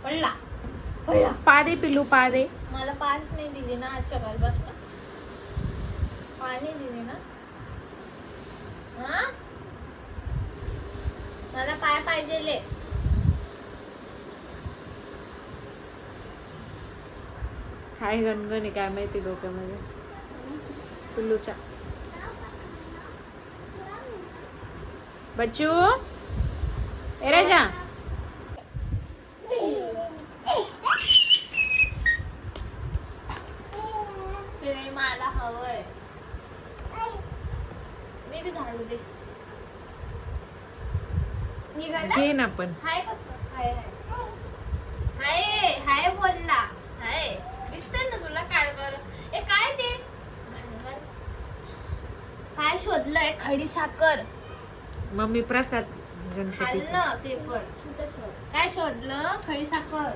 पडला पडला. पा दे पिल्लू, पा दे. मला पाच नाही दिली ना आजच्या कालपासून. पाणी दिली ना. हा मला पाय पाहिजे. काय गणगण आहे काय माहिती डोक्यामध्ये पिल्लूच्या. बच्चू ए राजा. ते मला हवंय. मी बी झाडू दे. निघाला घे ना पण. हाय का. हाय हाय हाय हाय बोलला. हाय दिसतंय ना तुला. काढ बर. ए काय ते काय शोधलंय. खडी साखर. मम्मी प्रसाद गणपतीचा. खाल्लं पेपर. काय शोधलं. खडी साखर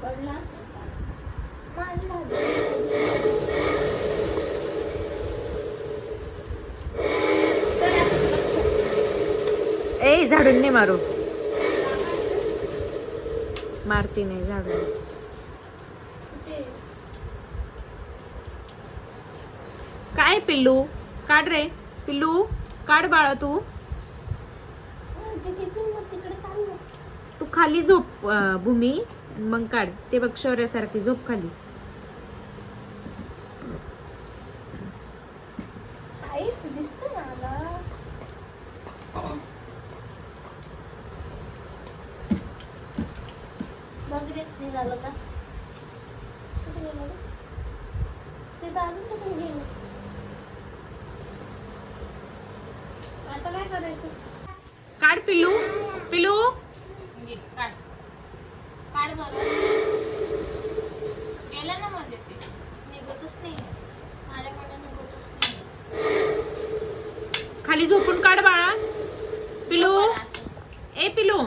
पडला असेल का? ए झाडून नाही मारू. मारती नाही झाडून. काय पिल्लू काढ रे. पिल्लू काढ बाळा. तू तू खाली झोप भूमी. मग काढ. ते बघ शौर्यासारखी झोप खाली. झालं का. आता काय करायचं. काढ पिल्लू. पिल्लू काढ काढ बरं. गेलं ना मध्ये ते. निघतच नाही. माझ्याकडे निघतच नाही. खाली झोपून काढ बाळा. पिल्लू ए पिल्लू